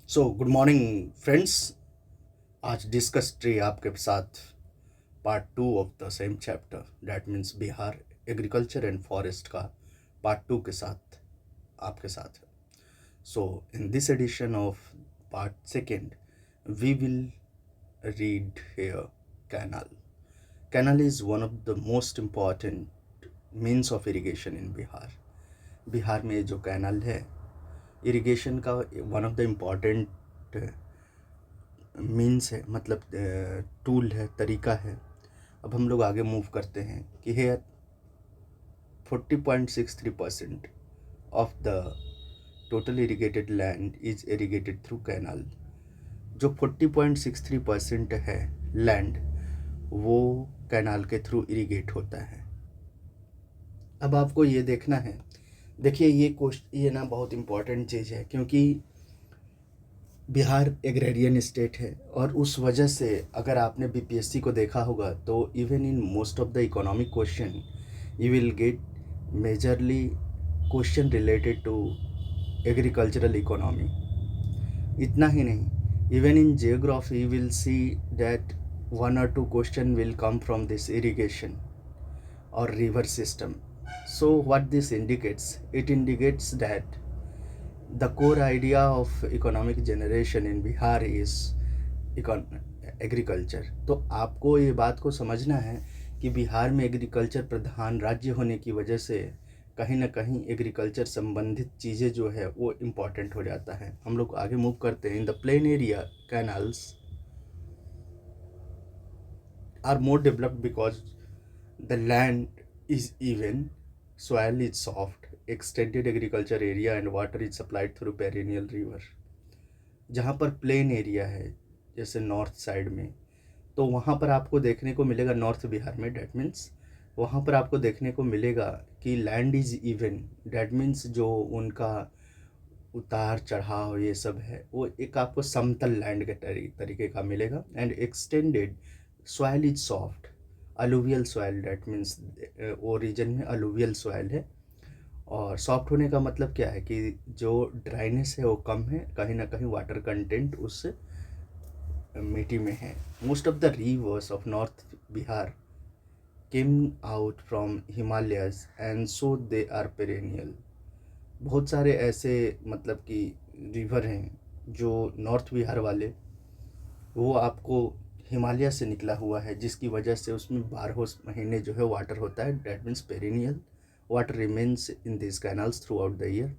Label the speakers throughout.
Speaker 1: सो good morning friends. आज discuss ट्री आपके साथ part 2 of the same chapter that means Bihar agriculture and forest का पार्ट 2 के साथ आपके साथ है। So in this edition of part 2 we will read here canal. Canal is one of the most important means of irrigation in Bihar. Bihar में जो canal है irrigation का one of the important means है, मतलब टूल है, तरीका है। अब हम लोग आगे मूव करते हैं कि here 40.63% of the total irrigated land is irrigated through canal. जो 40.63% है लैंड, वो कैनाल के थ्रू इरिगेट होता है। अब आपको ये देखना है, देखिए ये ना बहुत इम्पॉर्टेंट चीज़ है, क्योंकि बिहार एग्रेरियन स्टेट है और उस वजह से अगर आपने बीपीएससी को देखा होगा तो even in most of the economic question you will get majorly question related to agricultural economy. इतना ही नहीं, even in geography you will see that 1 or 2 question will come from this irrigation or river system. So what this indicates? It indicates that the core idea of economic generation in Bihar is agriculture. तो आपको ये बात को समझना है कि बिहार में agriculture प्रधान राज्य होने की वजह से कहीं ना कहीं एग्रीकल्चर संबंधित चीज़ें जो है वो इम्पॉर्टेंट हो जाता है। हम लोग आगे मूव करते हैं। In the plain area canals are more developed because the land is even, soil is soft, extended agriculture area and water is supplied through perennial river। जहाँ पर प्लेन एरिया है जैसे नॉर्थ साइड में, तो वहाँ पर आपको देखने को मिलेगा, नॉर्थ बिहार में डैट मीन्स वहाँ पर आपको देखने को मिलेगा कि land is even. That means जो उनका उतार चढ़ाव ये सब है वो एक आपको समतल लैंड के तरीके का मिलेगा। And extended soil is soft, alluvial soil, that means वो रीजन में अलुवियल सॉइल है। और सॉफ्ट होने का मतलब क्या है कि जो ड्राइनेस है वो कम है, कहीं ना कहीं वाटर कंटेंट उस मिट्टी में है। Most of the rivers of north Bihar came out from Himalayas and so they are perennial. बहुत सारे ऐसे मतलब कि रिवर हैं जो नॉर्थ बिहार वाले, वो आपको हिमालय से निकला हुआ है, जिसकी वजह से उसमें 12 महीने जो है वाटर होता है। That means perennial water remains in this canals throughout the year.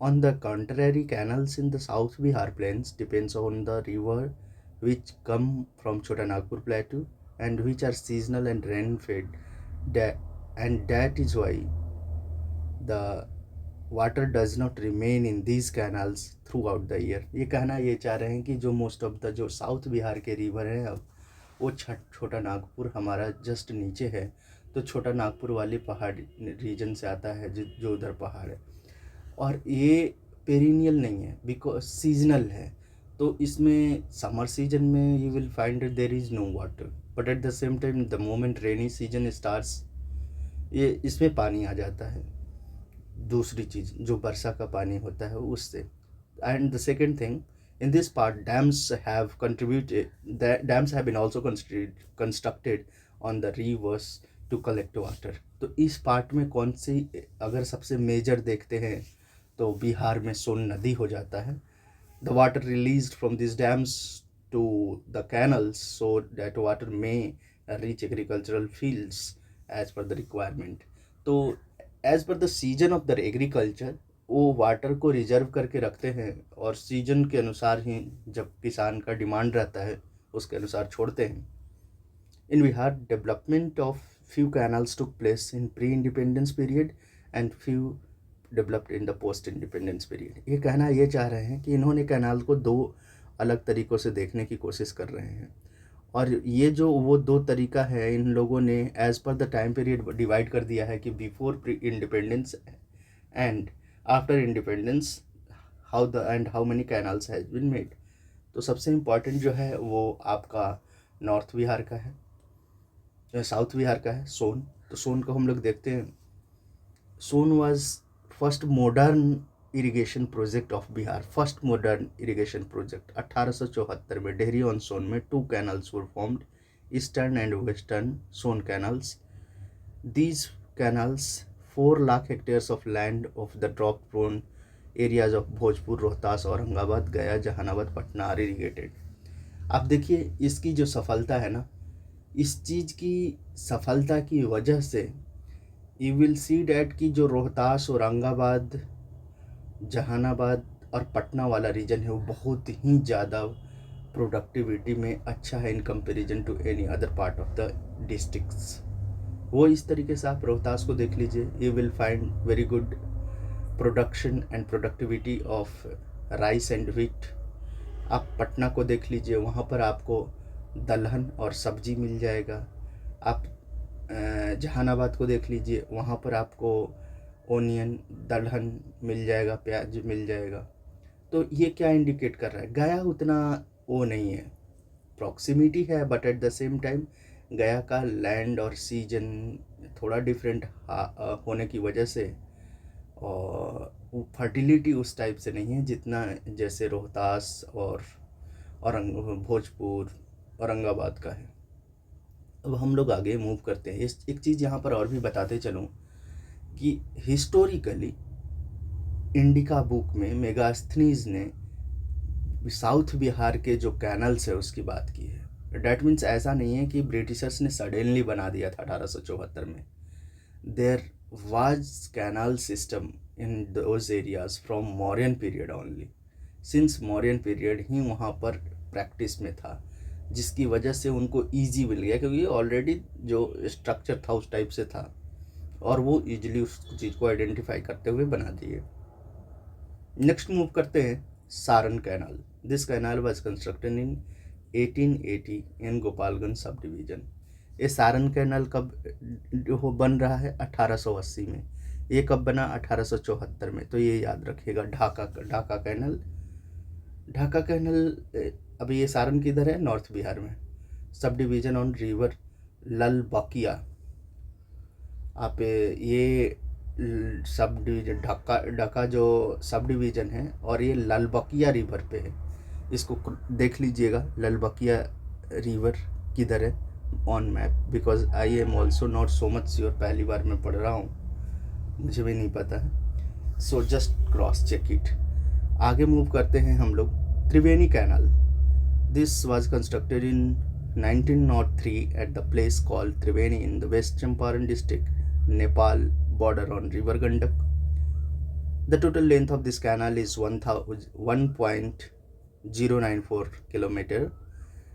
Speaker 1: On the contrary, canals in the South Bihar plains depends on the river which come from Chota Nagpur plateau and which are seasonal and rain fed, and that is why the water does not remain in these canals through out the year. ये कहना ये चाह रहे हैं कि जो most of the जो south Bihar के रिवर हैं अब वो छोटा नागपुर हमारा जस्ट नीचे है, तो छोटा नागपुर वाली पहाड़ रीजन से आता है जो उधर पहाड़ है। और ये पेरिनियल नहीं है, बिकॉज सीजनल है। तो इसमें समर सीजन में you will find there is no water, but at the same time the moment rainy season starts ये इसमें पानी आ जाता है, दूसरी चीज़ जो वर्षा का पानी होता है उससे। And the second thing, in this part dams have been also constructed on the rivers to collect water. तो इस पार्ट में कौन सी अगर सबसे मेजर देखते हैं तो बिहार में सोन नदी हो जाता है। The water released from this dams to the canals so that water में reach agricultural fields as per the requirement. तो as per the season of the agriculture वो वाटर को रिजर्व करके रखते हैं और सीजन के अनुसार ही जब किसान का डिमांड रहता है उसके अनुसार छोड़ते हैं। In Bihar development of few canals took place in pre independence period and few developed in the post independence period. ये कहना ये चाह रहे हैं कि इन्होंने कैनाल को दो अलग तरीक़ों से देखने की कोशिश कर रहे हैं, और ये जो वो दो तरीका है इन लोगों ने as per the time period divide कर दिया है कि before independence and after independence how many canals has been made. तो सबसे इम्पॉर्टेंट जो है वो आपका नॉर्थ बिहार का है, साउथ बिहार का है सोन। तो सोन को हम लोग देखते हैं, Sone was first modern irrigation project of Bihar, first modern irrigation project 1874 में डेहरी ऑन सोन में 2 canals were formed, eastern and western Sone canals. These canals 4 lakh hectares of land of the drought prone areas of Bhojpur, Rohtas, Aurangabad, गया, जहानाबाद, पटना आर इरीगेटेड. आप देखिए इसकी जो सफलता है ना, इस चीज़ की सफलता की वजह से यू विल सी डैट कि जो रोहतास, औरंगाबाद, जहानाबाद और पटना वाला रीजन है वो बहुत ही ज़्यादा प्रोडक्टिविटी में अच्छा है in comparison to any other part of the districts. वो इस तरीके से आप रोहतास को देख लीजिए, you will find very good production and productivity of rice and wheat. आप पटना को देख लीजिए, वहाँ पर आपको दलहन और सब्जी मिल जाएगा. आप जहानाबाद को देख लीजिए, वहाँ पर आपको ओनियन, दलहन मिल जाएगा, प्याज मिल जाएगा. तो ये क्या इंडिकेट कर रहा है, गया उतना वो नहीं है, प्रॉक्सिमिटी है, but at the same time गया का लैंड और सीजन थोड़ा डिफरेंट होने की वजह से और फर्टिलिटी उस टाइप से नहीं है जितना जैसे रोहतास और भोजपुर, औरंगाबाद का है. अब हम लोग आगे मूव करते हैं. इस एक चीज़ यहाँ पर और भी बताते चलूँ कि हिस्टोरिकली इंडिका बुक में मेगास्थनीज ने साउथ बिहार के जो कैनल्स है उसकी बात की है. डैट मीन्स ऐसा नहीं है कि ब्रिटिशर्स ने सडनली बना दिया था 1874 में. There was canal system in those areas from Mauryan period only. Since Mauryan period ही वहाँ पर प्रैक्टिस में था, जिसकी वजह से उनको ईजी मिल गया क्योंकि ऑलरेडी जो स्ट्रक्चर था उस टाइप से था और वो ईजिली उस चीज़ को आइडेंटिफाई करते हुए बना दिए. नेक्स्ट मूव करते हैं Saran canal. This canal was constructed in 1880 in Gopalganj sub division. ये सारण कैनाल कब हो बन रहा है, 1880 में. ये कब बना, 1874 में. तो ये याद रखिएगा. ढाका कैनाल. ढाका कैनाल अभी ये सारण किधर है, नॉर्थ बिहार में. Sub division on river ललबकिया. आप ये सब डिवीज़न ढाका जो सब डिवीज़न है और ये ललबकिया रिवर पे है. इसको देख लीजिएगा, ललबकिया रिवर किधर है on map, because I am also not so much sure. पहली बार मैं पढ़ रहा हूँ, मुझे भी नहीं पता है. So just cross check it. आगे मूव करते हैं हम लोग. Triveni canal. This was constructed in 1903 at the place called Triveni in the West Champaran district, Nepal border on river Gandak. The total length of this canal is 1.094 kilometer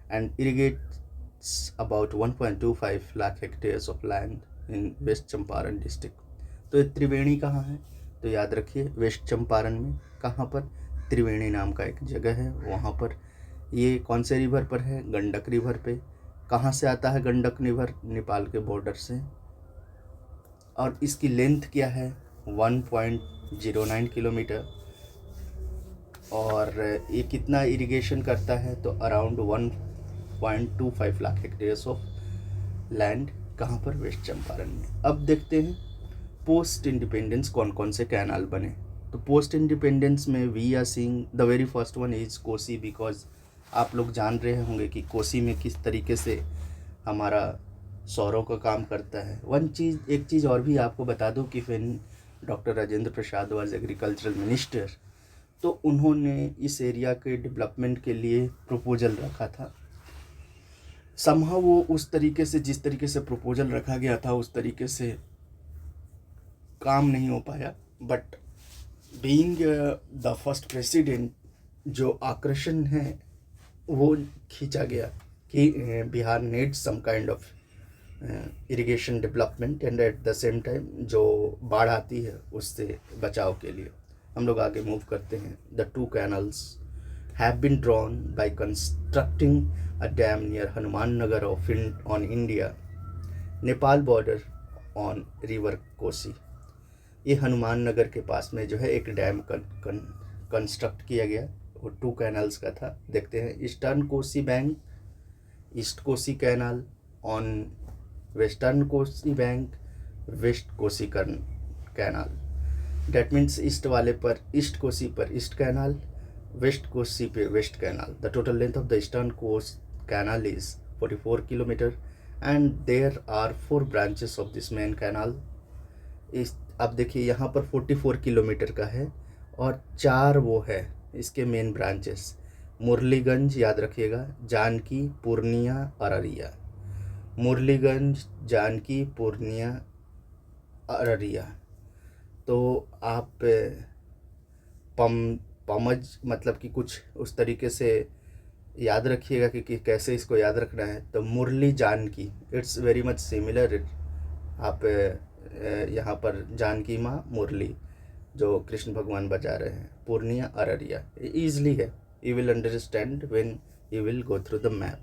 Speaker 1: and irrigates about 1.25 lakh hectares of land in West Champaran district. तो ये त्रिवेणी कहाँ है, तो याद रखिए waste Champaran में. कहाँ पर, त्रिवेणी नाम का एक जगह है, वहाँ पर. ये कौन से रिवर पर है, गंडक रिवर पे. कहाँ से आता है गंडक रिवर, नेपाल के बॉर्डर से. और इसकी लेंथ क्या है, 1.09 किलोमीटर. और ये कितना इरिगेशन करता है, तो around 1.25 lakh hectares of land. कहाँ पर, वेस्ट चंपारण में. अब देखते हैं पोस्ट इंडिपेंडेंस कौन कौन से कैनाल बने. तो पोस्ट इंडिपेंडेंस में we are seeing the very first one is Kosi, because आप लोग जान रहे होंगे कि कोसी में किस तरीके से हमारा सौरों का काम करता है. एक चीज़ और भी आपको बता दूं कि when doctor Rajendra Prasad was agricultural minister, तो उन्होंने इस एरिया के डेवलपमेंट के लिए प्रपोजल रखा था. समहाउ वो उस तरीके से, जिस तरीके से प्रपोजल रखा गया था उस तरीके से काम नहीं हो पाया. But being the first president, जो आकर्षण है वो खींचा गया कि Bihar needs some kind of irrigation development and at the same time जो बाढ़ आती है उससे बचाव के लिए. हम लोग आगे मूव करते हैं. The 2 canals have been drawn by constructing a dam near Hanuman Nagar on India, Nepal border on river Kosi. ये हनुमान नगर के पास में जो है एक डैम कंस्ट्रक्ट किया गया, वो 2 कैनल्स का था. देखते हैं. Eastern Kosi bank, east Kosi canal on western Kosi bank, west Kosi canal. That means east वाले पर ईस्ट कोसी पर ईस्ट कैनाल, वेस्ट कोसी पे west canal. The total length of the eastern coast canal is 44 kilometer and there are 4 branches of this main canal. इस अब देखिए यहाँ पर 44 kilometre का है और 4 वो है इसके मेन ब्रांचेस. मुरलीगंज याद रखिएगा, जानकी, पूर्णिया, अररिया. मुरलीगंज, जानकी, पूर्णिया, अररिया. तो आप पमज मतलब कि कुछ उस तरीके से याद रखिएगा कि कैसे इसको याद रखना है. तो Murli Janki, it's very much similar. आप यहाँ पर जानकी माँ, मुरली जो कृष्ण भगवान बजा रहे हैं, पूर्णिया, अररिया, ईजली है. You will understand when you will go through the map.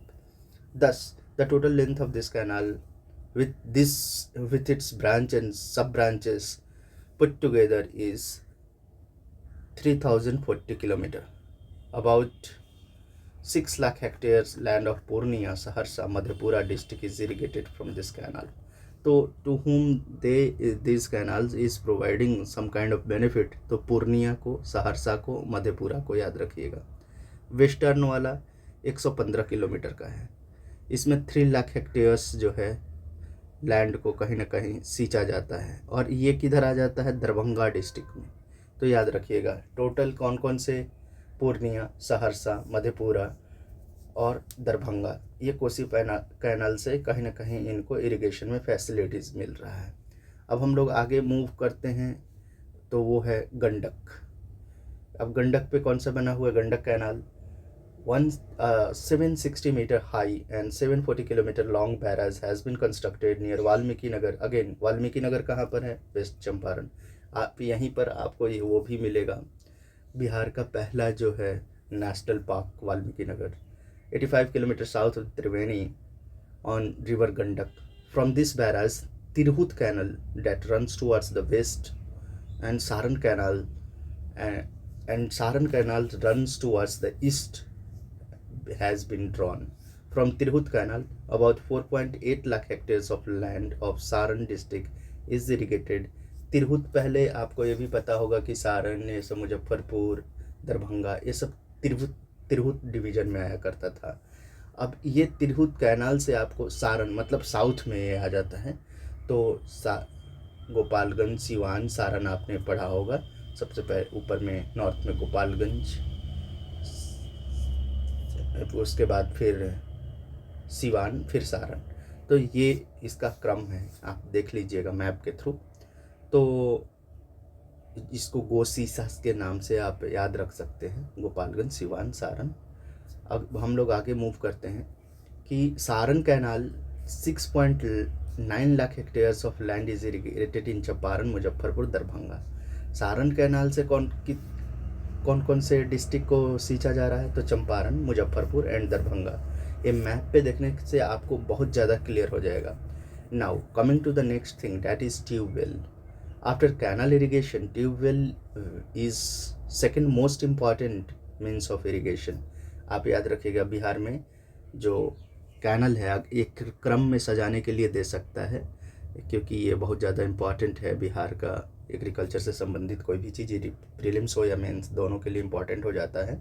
Speaker 1: Thus, the total length of this canal with its branch and sub branches put together is 3040 kilometer. About 6 lakh hectares land of Purnia, Saharsa, Madhepura district is irrigated from this canal. So to whom these canals is providing some kind of benefit, तो पूर्णिया को, सहरसा को, मधेपुरा को याद रखिएगा. Western वाला 115 kilometre का है. इसमें 3 लाख हेक्टेयर्स जो है लैंड को कहीं ना कहीं सींचा जाता है और ये किधर आ जाता है, दरभंगा डिस्ट्रिक्ट में. तो याद रखिएगा टोटल कौन कौन से, पूर्णिया, सहरसा, मधेपुरा और दरभंगा, ये कोसी कैनाल से कहीं ना कहीं इनको इरिगेशन में फैसिलिटीज़ मिल रहा है. अब हम लोग आगे मूव करते हैं तो वो है गंडक. अब गंडक पे कौन सा बना हुआ है, Gandak canal. 760 meter high and 740 kilometer long barrage has been constructed near Valmiki Nagar. Again Valmiki Nagar कहाँ पर है, वेस्ट चंपारण. आप यहीं पर आपको ये वो भी मिलेगा, बिहार का पहला जो है national park Valmiki Nagar. 85 kilometre south of Triveni on river Gandak. From this barrage, Tirhut Canal that runs towards the west and Saran Canal runs towards the east has been drawn. From Tirhut Canal, about 4.8 lakh hectares of land of Saran district is irrigated. Tirhut पहले आपको ये भी पता होगा कि सारण, ये सब मुजफ्फरपुर, दरभंगा, ये सब तिरहुत डिवीज़न में आया करता था. अब ये तिरहुत कैनाल से आपको सारण मतलब साउथ में ये आ जाता है. तो गोपालगंज, सिवान, सारण आपने पढ़ा होगा. सबसे पहले ऊपर में नॉर्थ में गोपालगंज, उसके बाद फिर सिवान, फिर सारण. तो ये इसका क्रम है, आप देख लीजिएगा मैप के थ्रू. तो इसको गोसीसास के नाम से आप याद रख सकते हैं, गोपालगंज, सिवान, सारण. अब हम लोग आगे मूव करते हैं कि Saran canal 6.9 lakh hectares of land is irrigated in Champaran, Muzaffarpur, Darbhanga. Saran canal से कौन कौन से डिस्ट्रिक्ट को सींचा जा रहा है, तो चंपारण, मुजफ्फरपुर एंड दरभंगा. ये मैप पे देखने से आपको बहुत ज़्यादा क्लियर हो जाएगा. Now coming to the next thing, that is tubewell. After canal irrigation, tube-well is second most important means of irrigation. आप याद रखिएगा बिहार में जो कैनल है एक क्रम में सजाने के लिए दे सकता है, क्योंकि ये बहुत ज़्यादा इम्पॉर्टेंट है. बिहार का एग्रीकल्चर से संबंधित कोई भी चीज़ प्रीलिम्स हो या मेंस दोनों के लिए इम्पॉर्टेंट हो जाता है.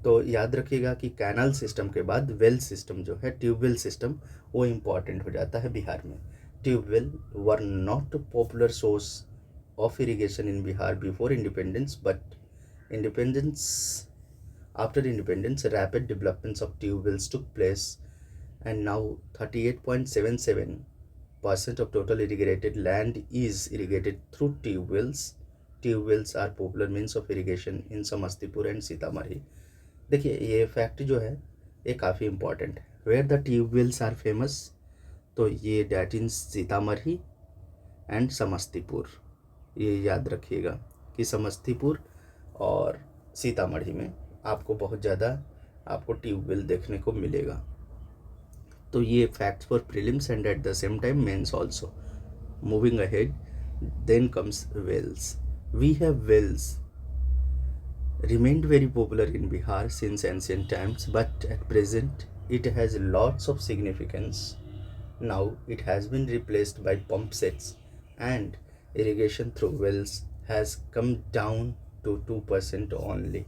Speaker 1: तो याद रखिएगा कि कैनल सिस्टम के बाद वेल सिस्टम जो है, ट्यूबवेल सिस्टम, वो इम्पॉर्टेंट हो जाता है बिहार में. Tubewell were not popular source of irrigation in Bihar before independence, but after independence rapid developments of tube wells took place, and now 38.77% of total irrigated land is irrigated through tube wells. Tube wells are popular means of irrigation in Samastipur and Sitamarhi. देखिए ये fact जो है ये काफ़ी important है. Where the tube wells are famous, तो ये that in Sitamarhi and Samastipur. ये याद रखिएगा कि समस्तीपुर और सीतामढ़ी में आपको बहुत ज़्यादा आपको ट्यूबवेल देखने को मिलेगा. तो ये facts for prelims and at the same time mains also. Moving ahead, then comes wells. We have wells remained very popular in Bihar since ancient times, but at present it has lots of significance. Now it has been replaced by pump sets and irrigation through wells has come down to 2% only.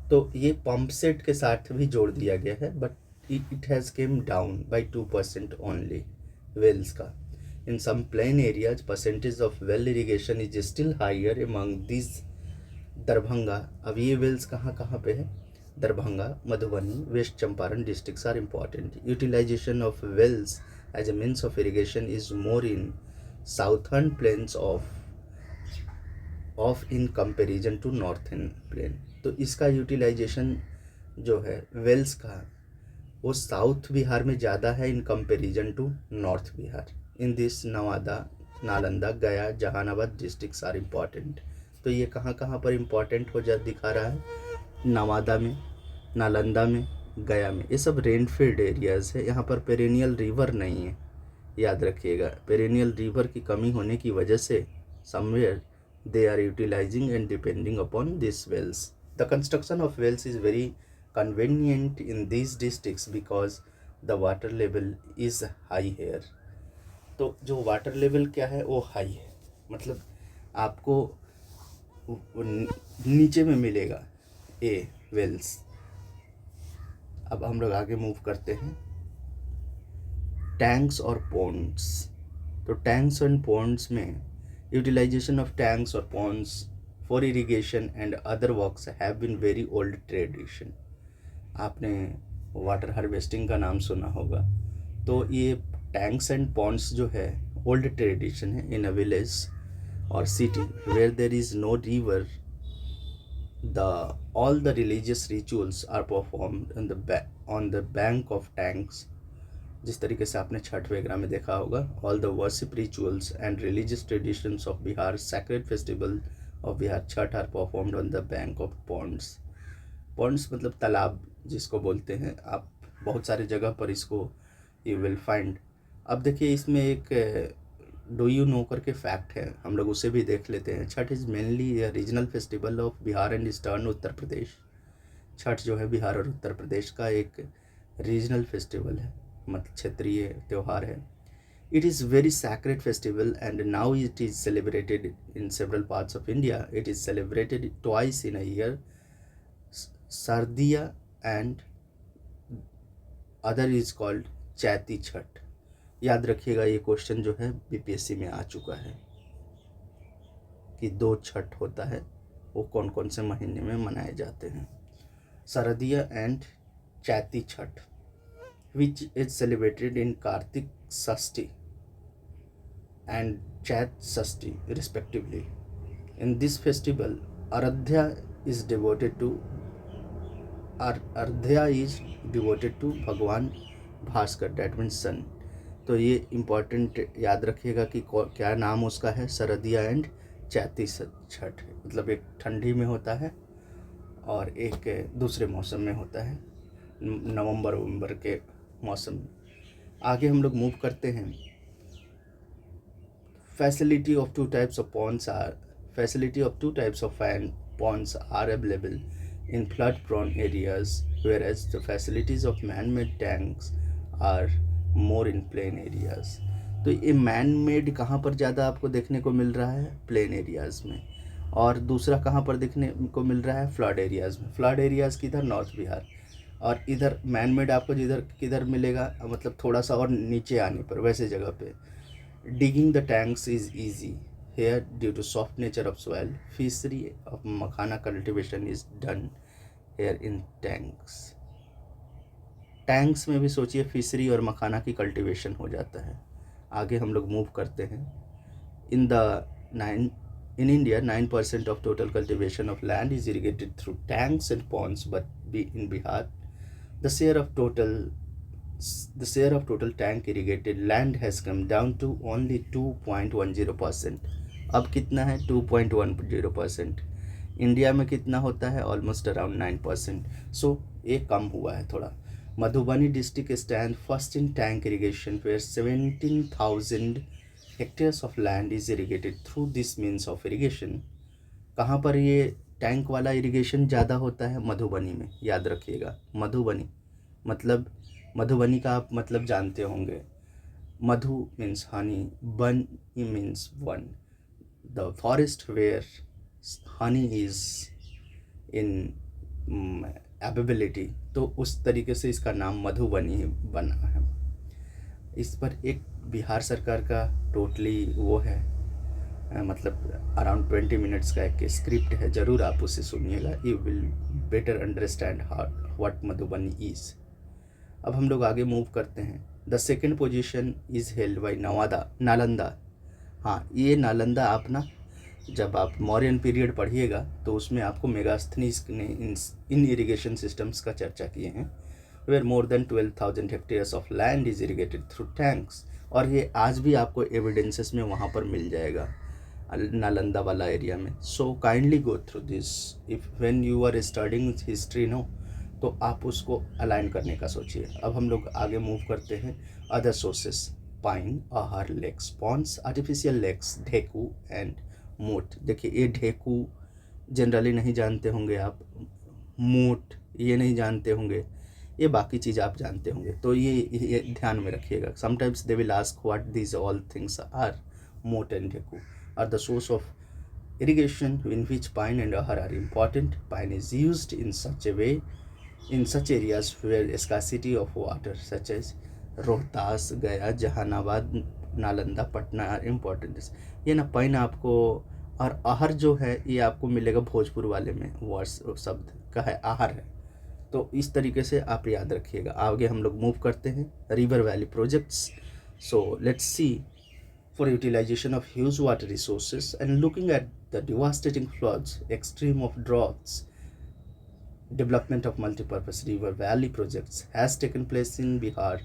Speaker 1: तो ये pump set के साथ भी जोड़ दिया गया है, but it has came down by 2% only wells का। In some plain areas percentage of well irrigation is still higher among this Darbhanga. अब ये वेल्स कहाँ कहाँ पे है? Darbhanga, Madhubani, west Champaran districts are important. Utilisation of wells as a means of irrigation is more in southern plains of in comparison to northern plain. तो इसका utilisation जो है वेल्स का, वो साउथ बिहार में ज़्यादा है in comparison to north Bihar. In this Nawada, Nalanda, Gaya, Jehanabad districts are important. तो ये कहाँ कहाँ पर इम्पॉर्टेंट हो जा दिखा रहा है? नवादा में, नालंदा में, गया में। ये सब रेनफील्ड एरियाज़ है, यहाँ पर पेरेनियल रिवर नहीं है, याद रखिएगा। पेरेनियल रिवर की कमी होने की वजह से somewhere they are utilizing and depending upon these wells. The construction of wells is very convenient in these districts because the water level is high here. तो जो वाटर लेवल क्या है वो हाई है, मतलब आपको नीचे में मिलेगा ए वेल्स। अब हम लोग आगे मूव करते हैं। टैंक्स और पॉन्ड्स। तो टैंक्स एंड पॉन्ड्स में utilization of tanks or ponds for irrigation and other works have been very old tradition. आपने वाटर हार्वेस्टिंग का नाम सुना होगा। तो ये टैंक्स एंड पॉन्ड्स जो है ओल्ड ट्रेडिशन है इन अ विलेज और city where there is no river. All the religious rituals are performed on the bank of tanks। जिस तरीके से आपने छठ वगैरह में देखा होगा, all the worship rituals and religious traditions of Bihar sacred festival of Bihar Chhath are performed on the bank of ponds. Ponds मतलब तालाब जिसको बोलते हैं, आप बहुत सारी जगह पर इसको यू विल फाइंड। अब देखिए इसमें एक डू यू नो करके फैक्ट है, हम लोग उसे भी देख लेते हैं। Chhath is mainly regional festival of Bihar and eastern Uttar Pradesh. Chhath जो है बिहार और उत्तर प्रदेश का एक रीजनल फेस्टिवल है, मतलब क्षेत्रीय त्यौहार है। It is very sacred festival and now it is celebrated in several parts of India. It is celebrated twice in a year, शारदीय and other is called Chaiti Chhath. याद रखिएगा ये क्वेश्चन जो है बीपीएससी में आ चुका है कि 2 छठ होता है, वो कौन कौन से महीने में मनाए जाते हैं। शारदीय and Chaiti Chhath which is celebrated in Kartik Shashti and Chat Shashti respectively. In this festival, Aradhya is devoted to भगवान भास्कर, that means sun। तो ये इम्पॉर्टेंट याद रखिएगा कि क्या नाम उसका है, शरदिया एंड चैती छठ। मतलब एक ठंडी में होता है और एक दूसरे मौसम में होता है, नवंबर के मौसम। आगे हम लोग मूव करते हैं। Facility of two types of ponds are available in flood prone areas, whereas the facilities of man-made tanks are more in plain areas। तो ये मैन मेड कहाँ पर ज़्यादा आपको देखने को मिल रहा है? प्लेन एरियाज़ में। और दूसरा कहाँ पर देखने को मिल रहा है? फ्लड एरियाज़ में। फ्लड एरियाज़ किधर? नॉर्थ बिहार। और इधर मैन मेड आपको जिधर किधर मिलेगा, मतलब थोड़ा सा और नीचे आने पर वैसे जगह पे। Digging the tanks is easy here due to soft nature of soil. Fishery of makhana cultivation is done here in tanks. Tanks में भी सोचिए फिशरी और मखाना की कल्टिवेशन हो जाता है। आगे हम लोग मूव करते हैं। In India, 9% of total cultivation of land is irrigated through tanks and ponds, but in Bihar, the share of total tank irrigated land has come down to only 2.10%। अब कितना है? 2.10%। इंडिया में कितना होता है? Almost around 9%। सो ये कम हुआ है थोड़ा। Madhubani district stand first in tank irrigation where 17,000 hectares of land is irrigated through this means of irrigation। कहाँ पर ये टैंक वाला इरिगेशन ज़्यादा होता है? मधुबनी में। याद रखिएगा मधुबनी, मतलब मधुबनी का आप मतलब जानते होंगे। मधु मीन्स हनी, बन means one. the forest where honey is in एबेबिलिटी, तो उस तरीके से इसका नाम मधुबनी बना है। इस पर एक बिहार सरकार का टोटली वो है, मतलब अराउंड 20 मिनट्स का एक स्क्रिप्ट है, ज़रूर आप उसे सुनिएगा, you will better understand what Madhubani is. अब हम लोग आगे मूव करते हैं। The second position is held by Nalanda. हाँ, ये नालंदा आप ना जब आप मौर्यन पीरियड पढ़िएगा तो उसमें आपको मेगास्थनीज ने इन इरिगेशन सिस्टम्स का चर्चा किए हैं, where more than 12,000 hectares of land is irrigated through tanks, और ये आज भी आपको एविडेंसेस में वहाँ पर मिल जाएगा नालंदा वाला एरिया में। So kindly go through this if when you are studying history no, तो आप उसको अलाइन करने का सोचिए। अब हम लोग आगे मूव करते हैं। Other sources, pyne, ahar, lakes, ponds, artificial lakes, dheku and mot. देखिए, ये ढेकू जनरली नहीं जानते होंगे आप, मोट ये नहीं जानते होंगे, ये बाकी चीज़ आप जानते होंगे, तो ये ध्यान में रखिएगा। Sometimes they will ask what these all things are. Mot and dheku are the source of irrigation in which pine and ahar are important. Pine is used in such a way in such areas where scarcity of water such as Rohtas, गया, Jehanabad, Nalanda, Patna are important. ये ना pine आपको, और आहर जो है ये आपको मिलेगा भोजपुर वाले में, वर्ड शब्द का है आहर है, तो इस तरीके से आप याद रखिएगा। आगे हम लोग मूव करते हैं। River valley projects. So let's see, for utilization of huge water resources and looking at the devastating floods, extreme of droughts, development of multipurpose river valley projects has taken place in Bihar,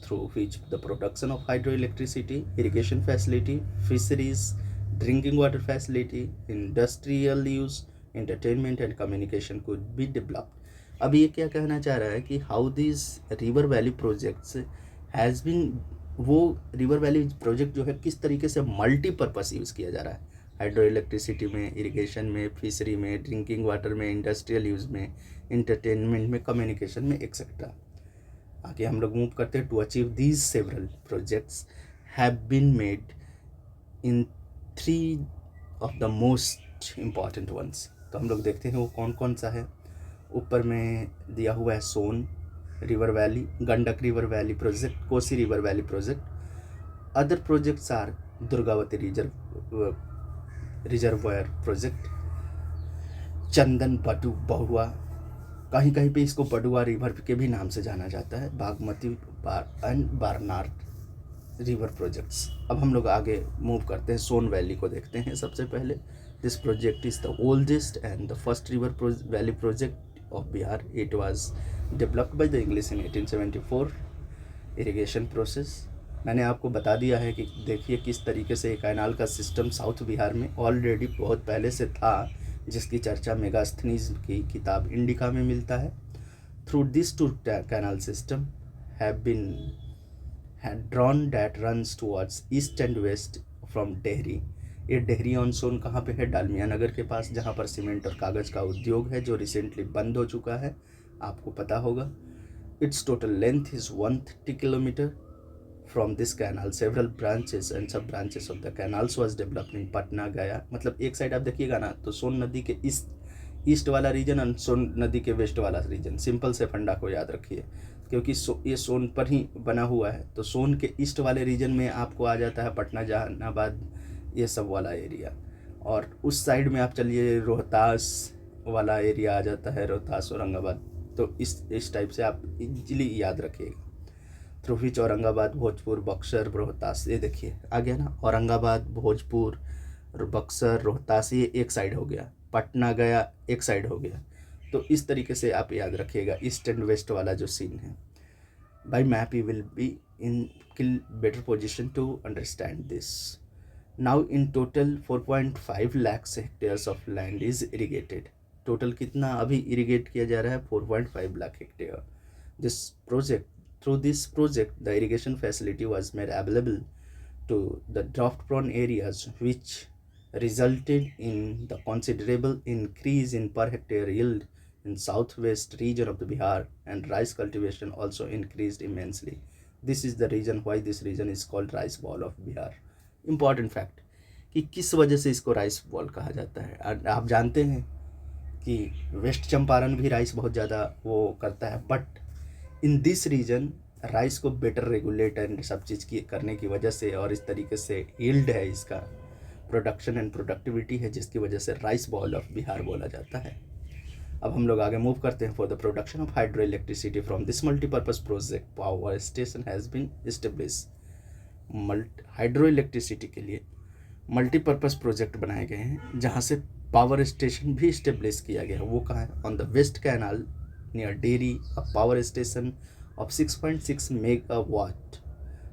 Speaker 1: through which the production of hydroelectricity, irrigation facility, fisheries, drinking water facility, industrial use, entertainment and communication could be developed. अब ये क्या कहना चाह रहा है कि how this river valley projects has been, वो river valley project जो है किस तरीके से मल्टीपर्पस यूज़ किया जा रहा है, हाइड्रो इलेक्ट्रिसिटी में, इरिगेशन में, फिशरी में, ड्रिंकिंग वाटर में, इंडस्ट्रियल यूज़ में, इंटरटेनमेंट में, कम्युनिकेशन में, एक्सेट्रा। आगे हम लोग मूव करते हैं। To achieve these several projects have been made in 3 of the most important ones. तो हम लोग देखते हैं वो कौन कौन सा है। ऊपर में दिया हुआ है Sone river valley, Gandak river valley project, Kosi river valley project. Other projects are Durgavati reservoir project, Chandan Bahua, कहीं कहीं पे इसको बडुआ रिवर के भी नाम से जाना जाता है, बागमती एंड बारनार रिवर प्रोजेक्ट्स। अब हम लोग आगे मूव करते हैं, सोन वैली को देखते हैं सबसे पहले। This project is the oldest and the first river valley project of Bihar. It was developed by the English in 1874। Irrigation process मैंने आपको बता दिया है कि देखिए किस तरीके से कैनाल का सिस्टम साउथ बिहार में ऑलरेडी बहुत पहले से था, जिसकी चर्चा मेगास्थनीज की किताब इंडिका में मिलता है। Through this two canal system have been drawn that runs towards east and west from Dehri. ये डेहरी ऑन सोन कहाँ पे है? डालमिया नगर के पास, जहाँ पर सीमेंट और कागज़ का उद्योग है जो रिसेंटली बंद हो चुका है, आपको पता होगा। Its total length is 130 kilometre. From this canal several branches and sub branches of the canals was developed in Patna, Gaya. मतलब एक साइड आप देखिएगा ना तो सोन नदी के ईस्ट वाला रीजन और सोन नदी के वेस्ट वाला रीजन, सिंपल से फंडा को याद रखिए, क्योंकि ये सोन पर ही बना हुआ है। तो सोन के ईस्ट वाले रीजन में आपको आ जाता है पटना, जहानाबाद, ये सब वाला एरिया, और उस साइड में आप चलिए रोहतास वाला एरिया आ जाता है, रोहतास, औरंगाबाद। तो इस टाइप से आप इजीली याद रखिएगा। थ्रू विच औरंगाबाद, भोजपुर, बक्सर, रोहतास, ये देखिए आ गया ना, औरंगाबाद, भोजपुर, बक्सर, रोहतास, ये एक साइड हो गया, पटना, गया एक साइड हो गया। तो इस तरीके से आप याद रखिएगा ईस्ट एंड वेस्ट वाला जो सीन है। By map you will be in better position to understand this. Now in total 4.5 lakh hectares of land is irrigated. Total कितना अभी इरीगेट किया जा रहा है? 4.5 lakh hectare. This project Through this project, the irrigation facility was made available to the drought-prone areas, which resulted in the considerable increase in per hectare yield in southwest region of the Bihar, and rice cultivation also increased immensely. This is the reason why this region is called rice bowl of Bihar. Important fact कि किस वजह से इसको rice ball कहा जाता है। आप जानते हैं कि वेस्ट चंपारण भी राइस बहुत ज़्यादा वो करता है, but in this region rice को बेटर रेगुलेट एंड सब चीज़ की करने की वजह से और इस तरीके से यील्ड है इसका, प्रोडक्शन एंड प्रोडक्टिविटी है, जिसकी वजह से राइस बॉल ऑफ बिहार बोला जाता है। अब हम लोग आगे मूव करते हैं। For the production of hydro electricity from this multipurpose project power station has been establish. Hydro electricity के लिए मल्टीपर्पज़ प्रोजेक्ट बनाए गए हैं जहाँ से पावर स्टेशन भी इस्टेब्लिश किया गया है। वो कहाँ है? On the west canal near Dehri a power station of 6.6 megawatt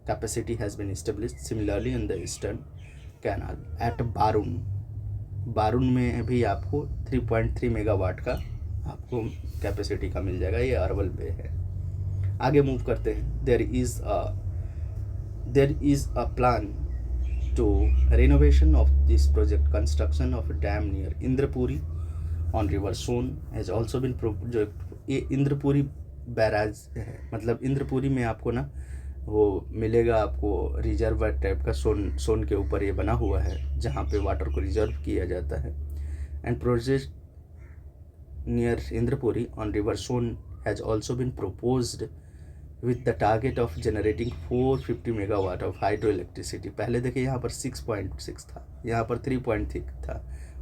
Speaker 1: capacity has been establish. Similarly in the eastern canal at Barun, Barun में भी आपको 3.3 मेगावाट का आपको कैपेसिटी का मिल जाएगा। ये अरवल पे है। आगे मूव करते हैं। There is a plan to renovation of this project. Construction of a dam near Indrapuri on river Son has also been project। ये इंद्रपुरी बैराज है, मतलब इंद्रपुरी में आपको ना वो मिलेगा आपको रिजर्वर टाइप का, सोन के ऊपर ये बना हुआ है जहाँ पे वाटर को रिजर्व किया जाता है। And project near Indrapuri on river Son has also been proposed with the target of generating 450 megawatt of hydro electricity. पहले देखिए यहाँ पर 6.6 था, यहाँ पर 3.3 था,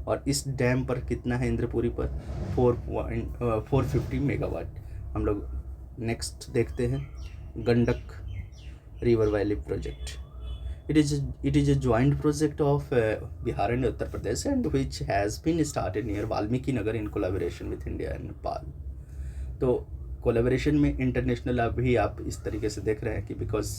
Speaker 1: और इस डैम पर कितना है इंद्रपुरी पर 450 मेगावाट। हम लोग नेक्स्ट देखते हैं Gandak river valley project. It is a joint project of Bihar and Uttar Pradesh and which has been started near Valmiki Nagar in collaboration with India and Nepal. तो कोलेबोरेशन में इंटरनेशनल अभी आप इस तरीके से देख रहे हैं कि because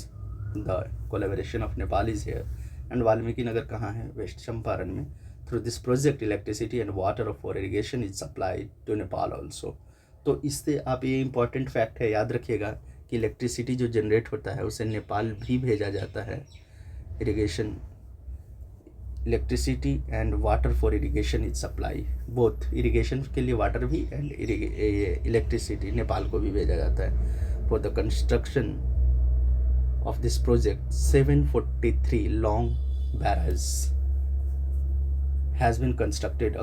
Speaker 1: the collaboration of Nepal is here and Valmiki Nagar कहाँ है? वेस्ट चंपारण में। Through this project electricity and water for irrigation is supplied to Nepal also. तो इससे आप ये इंपॉर्टेंट फैक्ट है, याद रखिएगा कि इलेक्ट्रिसिटी जो जनरेट होता है उसे नेपाल भी भेजा जाता है। Irrigation electricity and water for irrigation is supply, both irrigation के लिए वाटर भी एंड इलेक्ट्रिसिटी नेपाल को भी भेजा जाता है। For the construction of this project 743 long barrage has been constructed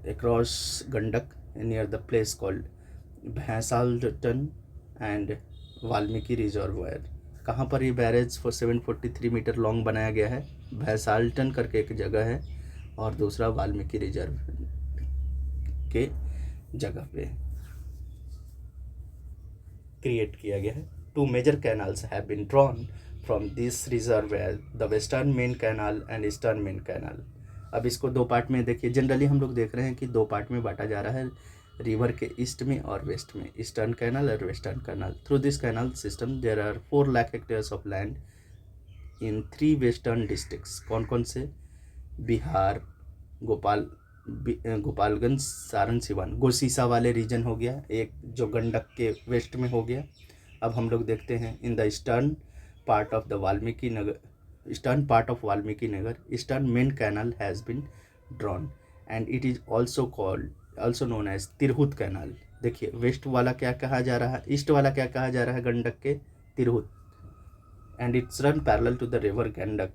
Speaker 1: across Gandak near the place called Bhainsalotan and Valmiki reservoir. कहाँ पर ये बैरेज फॉर 743 मीटर लॉन्ग बनाया गया है? भैंसालटन करके एक जगह है और दूसरा वाल्मीकि रिजर्व के जगह पे क्रिएट किया गया है। 2 major canals have been drawn from this reservoir, the western main canal and eastern main canal. अब इसको 2 पार्ट में देखिए। जनरली हम लोग देख रहे हैं कि 2 पार्ट में बांटा जा रहा है, रिवर के ईस्ट में और वेस्ट में, ईस्टर्न कैनाल और western canal. Through this canal system there are 4 lakh hectares of land in 3 western districts. कौन कौन से? बिहार, गोपालगंज, सारण, सिवान। गोसीसा वाले रीजन हो गया एक, जो गंडक के वेस्ट में हो गया। अब हम लोग देखते हैं in the eastern part of Valmiki Nagar eastern main canal has been drawn and it is also known as Tirhut canal. देखिए वेस्ट वाला क्या कहा जा रहा है, ईस्ट वाला क्या कहा जा रहा है? गंडक के Tirhut. And its run parallel to the river Gandak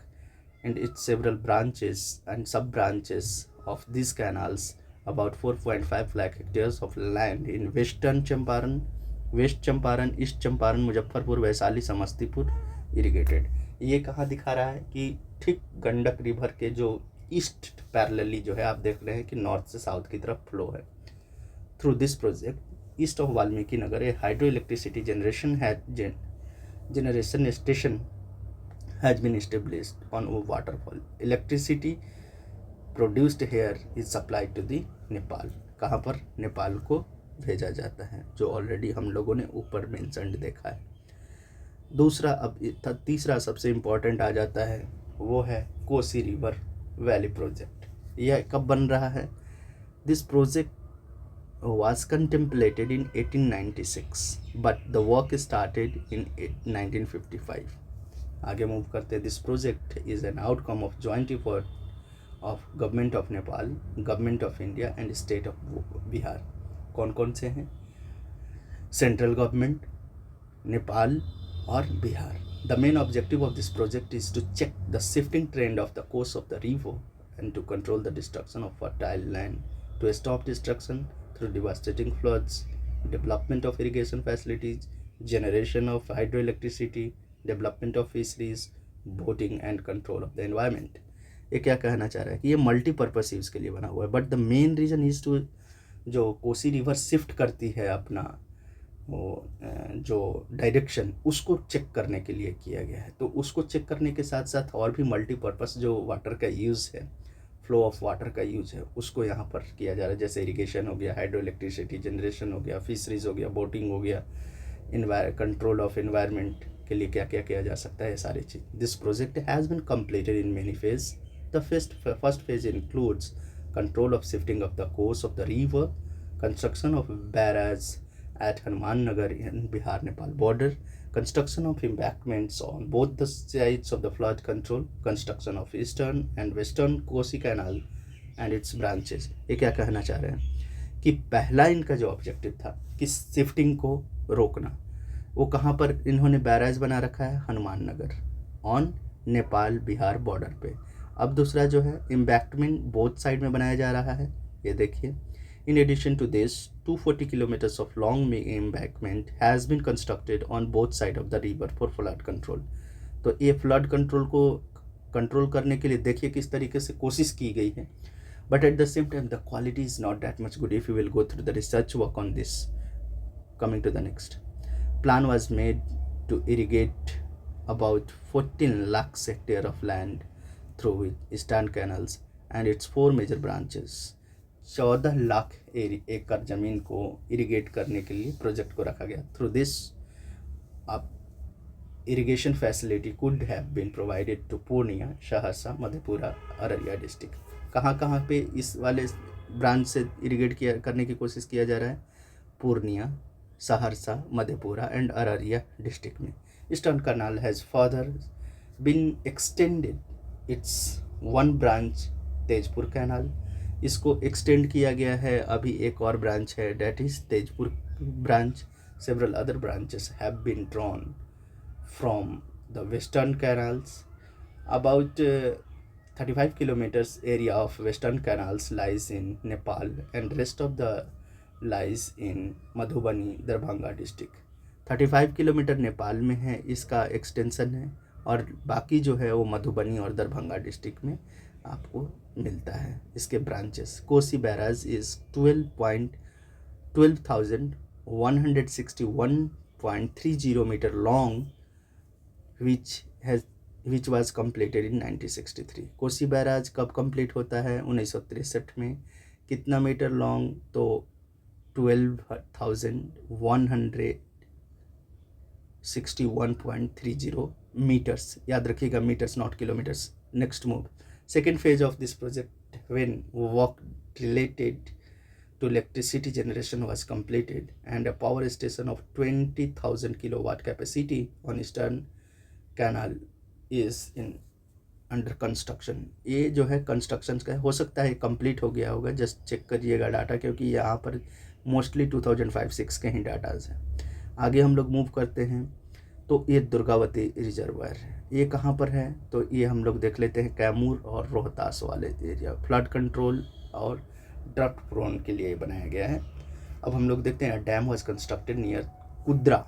Speaker 1: and its several branches and sub branches of this canals about 4.5 lakh hectares of land in western Champaran, west Champaran, east Champaran, Muzaffarpur, Vaishali, Samastipur irrigated. ये कहाँ दिखा रहा है कि ठीक गंडक रिवर के जो ईस्ट पैरेलली जो है आप देख रहे हैं कि नॉर्थ से साउथ की तरफ फ्लो है। Through this project east of Valmiki Nagar A hydro electricity generation station has been established on a waterfall. Electricity produced here is supplied to the Nepal. कहाँ पर? नेपाल को भेजा जाता है, जो ऑलरेडी हम लोगों ने ऊपर मेंशन्ड देखा है। दूसरा, अब तीसरा सबसे इम्पोर्टेंट आ जाता है, वो है कोसी रिवर वैली प्रोजेक्ट। यह कब बन रहा है? This project was contemplated in 1896 but the work started in 1955। आगे मूव करते हैं। This project is an outcome of joint effort of government of Nepal, government of India and state of Bihar. कौन कौन से हैं? सेंट्रल गवर्नमेंट, नेपाल और Bihar, The main objective of this project is to check the shifting trend of the course of the river and to control the destruction of fertile land, to stop destruction through devastating floods, development of irrigation facilities, generation of hydroelectricity, development of fisheries, boating and control of the environment. ये क्या कहना चाह रहा है कि ये multipurpose use के लिए बना हुआ है, but the main reason is to, जो कोसी रिवर शिफ्ट करती है अपना वो जो डायरेक्शन, उसको चेक करने के लिए किया गया है। तो उसको चेक करने के साथ साथ और भी मल्टीपर्पस जो वाटर का यूज़ है, फ्लो ऑफ वाटर का यूज़ है, उसको यहाँ पर किया जा रहा है। जैसे इरिगेशन हो गया, हाइड्रो इलेक्ट्रिसिटी जनरेशन हो गया, फिशरीज हो गया, बोटिंग हो गया, कंट्रोल ऑफ एनवायरनमेंट के लिए क्या क्या किया जा सकता है, ये सारी चीज़। This project has been completed in many phase. The first phase includes control of shifting of the course of the river, construction of barrage at Hanuman Nagar in Bihar-Nepal border, construction of embankments on both the sides of the flood control, construction of eastern and western Kosi Canal and its branches। ये क्या कहना चाह रहे हैं कि पहला इनका जो ऑब्जेक्टिव था कि शिफ्टिंग को रोकना, वो कहाँ पर इन्होंने बैराज बना रखा है, हनुमान नगर ऑन नेपाल बिहार बॉर्डर पे। अब दूसरा जो है एम्बैंकमेंट बोथ साइड में बनाया जा रहा है, ये देखिए। In addition to this 240 kilometres of long embankment has been constructed on both side of the river for flood control. तो ये फ्लड कंट्रोल को कंट्रोल करने के लिए देखिए किस तरीके से कोशिश की गई है, but at the same time the quality is not that much good if you will go through the research work on this. Coming to the next, plan was made to irrigate about 14 lakhs hectare of land through eastern canals and its 4 major branches। 14 lakh एकड़ ज़मीन को irrigate करने के लिए project को रखा गया। Through this अब irrigation facility could have been provided to Purnia, Saharsa, Madhepura, Araria district. कहाँ कहाँ पे इस वाले ब्रांच से इरिगेट करने की कोशिश किया जा रहा है, पूर्णिया, सहरसा, मधेपुरा एंड अररिया डिस्ट्रिक्ट में। Eastern Canal has further been extended its one branch Tejpur canal, इसको एक्सटेंड किया गया है। अभी एक और ब्रांच है, that is Tejpur branch. Several other branches have been drawn from the western canals. About 35 kilometers area of western canals lies in Nepal and rest of the lies in Madhubani, Darbhanga district। 35 kilometre Nepal में है, इसका extension है, और बाकी जो है वो मधुबनी और दरभंगा डिस्ट्रिक्ट में आपको मिलता है इसके branches. Kosi barrage is 12,161.30 metre long which was completed in 1963। Kosi barrage कब कंप्लीट होता है, 1963 में। कितना मीटर लॉन्ग, तो 12,161.30 मीटर्स। याद रखिएगा, metres not kilometres. Next move, second phase of this project when work related to electricity generation was completed and a power station of 20,000 kilowatt capacity on eastern canal is in under construction। ये जो है construction का हो सकता है complete हो गया होगा, जस्ट चेक करिएगा डाटा, क्योंकि यहाँ पर मोस्टली 2005-06 के ही डाटाज हैं। आगे हम लोग मूव करते हैं, तो ये दुर्गावती रिजर्वायर है। ये कहाँ पर है, तो ये हम लोग देख लेते हैं, कैमूर और रोहतास वाले एरिया। फ्लड कंट्रोल और ड्राफ्ट प्रोन के लिए बनाया गया है। अब हम लोग देखते हैं, dam was constructed near Kudra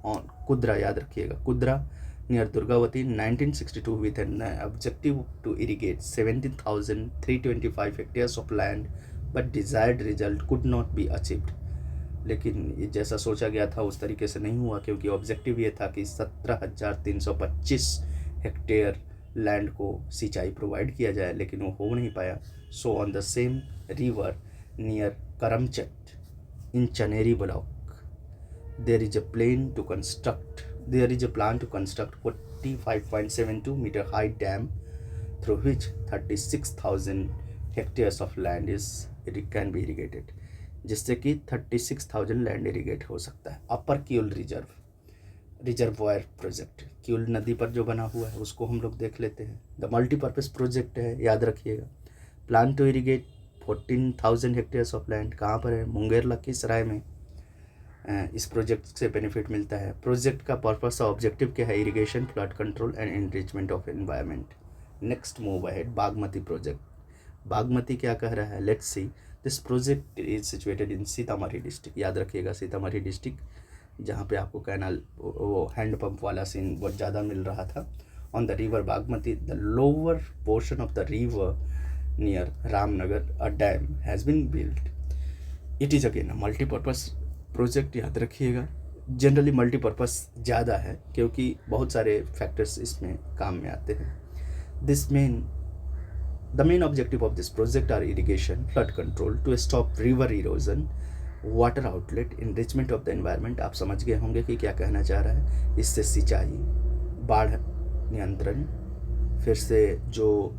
Speaker 1: on Kudra, याद रखिएगा, Kudra near Durgavati 1962 with an objective to irrigate 17,325 hectares of land, but desired result could not be achieved. लेकिन ये जैसा सोचा गया था उस तरीके से नहीं हुआ, क्योंकि ऑब्जेक्टिव ये था कि 17,325 हेक्टेयर लैंड को सिंचाई प्रोवाइड किया जाए, लेकिन वो हो नहीं पाया। So on the same river near Karamchat in Chaneri block there is a plan to construct 45.72 meter high dam through which 36,000 hectares of land can be irrigated, जिससे कि 36,000 लैंड इरीगेट हो सकता है। अपर क्यूल रिजर्वायर प्रोजेक्ट, क्यूल नदी पर जो बना हुआ है उसको हम लोग देख लेते हैं। द मल्टीपर्पज प्रोजेक्ट है, याद रखिएगा। Plan to irrigate 14,000 hectares of land, कहाँ पर है, मुंगेर लखीसराय में। इस प्रोजेक्ट से बेनिफिट मिलता है। प्रोजेक्ट का पर्पस और ऑब्जेक्टिव क्या है? Irrigation, flood control and enrichment of environment. Next move ahead, Bagmati project. Bagmati क्या कह रहा है? Let's see. This project is situated in Sitamarhi district. याद रखिएगा सीतामढ़ी डिस्ट्रिक्ट, जहाँ पे आपको कैनाल वो हैंड पंप वाला सीन बहुत ज़्यादा मिल रहा था। On the river Bagmati, the lower portion of the river near Ramnagar, a dam has been built. It is again a multipurpose project. याद रखिएगा, जनरली मल्टीपर्पज़ ज़्यादा है क्योंकि बहुत सारे फैक्टर्स इसमें काम में आते हैं। This main The main objective of this project are irrigation, flood control to stop river erosion, water outlet, enrichment of the environment। आप समझ गए होंगे कि क्या कहना चाह रहा है। इससे सिंचाई, बाढ़ नियंत्रण, फिर से जो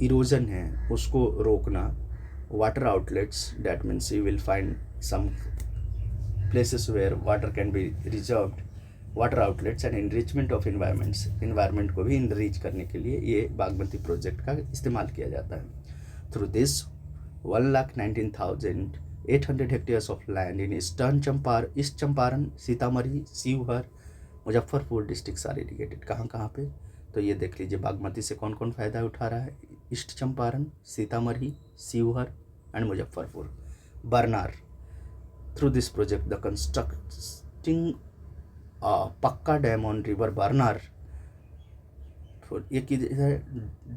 Speaker 1: इरोजन है उसको रोकना, water outlets, that means you will find some places where water can be reserved, water outlets and enrichment of environments. Environment को भी इनरिच करने के लिए ये बागमती प्रोजेक्ट का इस्तेमाल किया जाता है। Through this 1,19,800 hectares of land in east Champaran, Sitamarhi, Sheohar, Muzaffarpur districts are irrigated. कहाँ कहाँ पे? तो ये देख लीजिए बागमती से कौन कौन फ़ायदा उठा रहा है। East Champaran, Sitamarhi, Sheohar and Muzaffarpur. Barnar, through this project the constructing pucca dam on river Barnar. ये किधर है?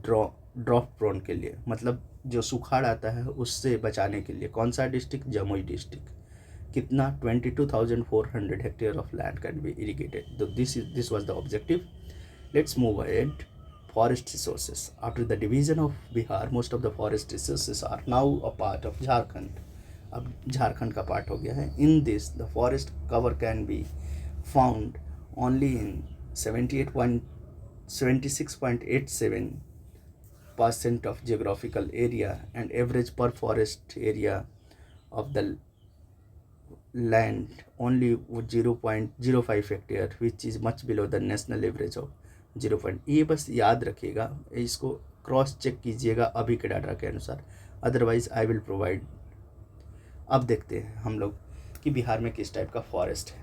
Speaker 1: ड्रॉप प्रोन के लिए, मतलब जो सुखाड़ आता है उससे बचाने के लिए। कौन सा डिस्ट्रिक्ट? जमुई डिस्ट्रिक्ट। कितना? 22,400 hectare of land can be irrigated. तो this was the objective. Let's move ahead. Forest resources. After the division of Bihar, most of the forest resources are now a part of Jharkhand. अब झारखंड का part हो गया है। In this the forest cover can be found only in 76.87% of geographical area, and average per forest area of the land only 0.05 hectare, which is much below the national average of 0. ये बस याद रखिएगा, इसको cross check कीजिएगा अभी के data के अनुसार, अदरवाइज आई विल प्रोवाइड। अब देखते हैं हम लोग कि बिहार में किस टाइप का फॉरेस्ट है।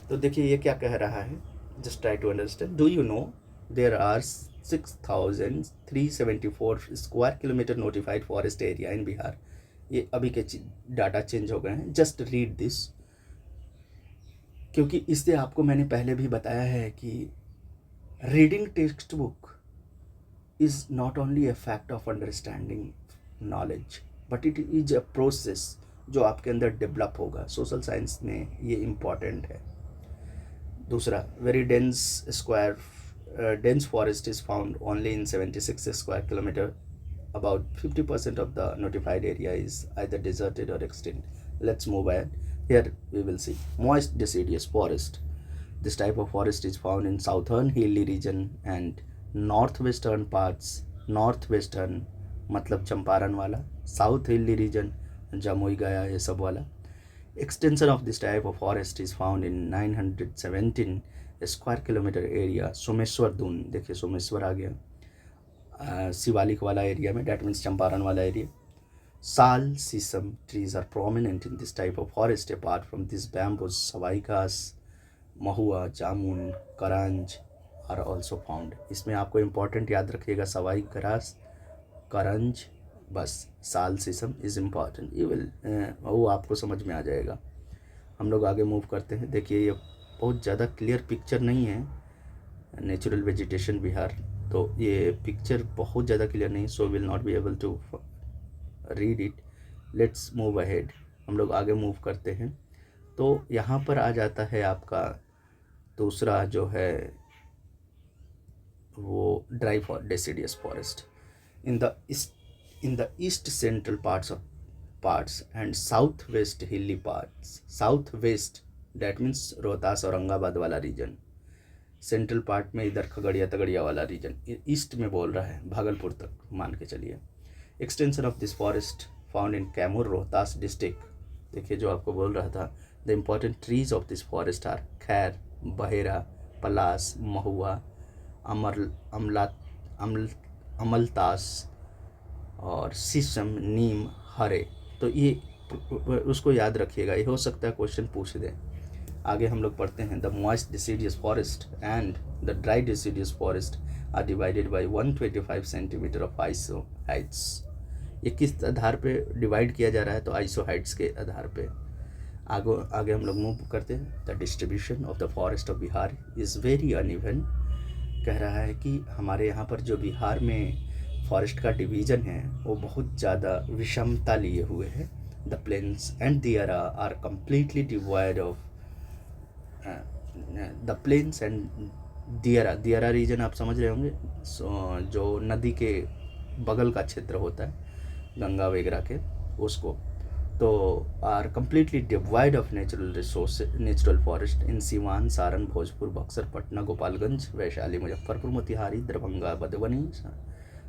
Speaker 1: तो देखिए ये क्या कह रहा है, just try to understand. Do you know there are 6,374 square kilometre notified forest area in Bihar. ये अभी के डाटा चेंज हो गए हैं, जस्ट रीड दिस, क्योंकि इससे आपको मैंने पहले भी बताया है कि reading text book is not only a fact of understanding knowledge, but it is a process जो आपके अंदर डेवलप होगा। सोशल साइंस में ये इम्पॉर्टेंट है। दूसरा, very dense forest is found only in 76 square kilometer. About 50% of the notified area is either deserted or extinct. Let's move ahead. Here we will see moist deciduous forest. This type of forest is found in southern hilly region and northwestern parts. Northwestern मतलब चंपारण वाला, south hilly region Jamui गया ये सब वाला। Extension of this type of forest is found in 917 square kilometre area. Someshwar Doon, देखिए सोमेश्वर आ गया शिवालिक वाला area में, डैट मीन्स चंपारण वाला area. Sal shisham trees are prominent in this type of forest. Apart from this bamboos, sawai ghas, mahua, jamun, karanj are also found. इसमें आपको important याद रखिएगा, सवाई घास, करंज, बस साल शीशम इज़ इम्पॉर्टेंट। ये विल वो आपको समझ में आ जाएगा। हम लोग आगे मूव करते हैं। देखिए ये बहुत ज़्यादा क्लियर पिक्चर नहीं है, नेचुरल वेजिटेशन बिहार, तो ये पिक्चर बहुत ज़्यादा क्लियर नहीं, so will not be able to read it. Let's move ahead. हम लोग आगे मूव करते हैं। तो यहाँ पर आ जाता है आपका दूसरा जो है वो dry deciduous forest in the east central parts and southwest hilly parts. Southwest that means Rohtas Aurangabad वाला रीजन, सेंट्रल पार्ट में इधर खगड़िया तगड़िया वाला रीजन, ईस्ट में बोल रहा है, भागलपुर तक मान के चलिए। Extension of this forest found in Kaimur, Rohtas district. देखिए जो आपको बोल रहा था, the important trees of this forest are khair, bahera, पलास, महुआ, अमलतास और शीशम, नीम, हरे। तो ये उसको याद रखिएगा, ये हो सकता है क्वेश्चन पूछ दें। आगे हम लोग पढ़ते हैं, the moist deciduous forest and the dry deciduous forest are divided by 125 centimetre of isohyets. ये किस आधार पे डिवाइड किया जा रहा है? तो आइसो हाइट्स के आधार पे। आगे आगे हम लोग मूव करते हैं, the distribution of the forest of Bihar is very uneven. कह रहा है कि हमारे यहाँ पर जो बिहार में फॉरेस्ट का डिवीज़न है वो बहुत ज़्यादा विषमता लिए हुए है। The plains and diara are completely divide of the plains and diara region आप समझ रहे होंगे, जो नदी के बगल का क्षेत्र होता है गंगा वगैरह के, उसको तो are completely divide of natural resource natural forest in Siwan, Saran, Bhojpur, Buxar, Patna, Gopalganj, Vaishali, Muzaffarpur, Motihari, Darbhanga, Madhubani,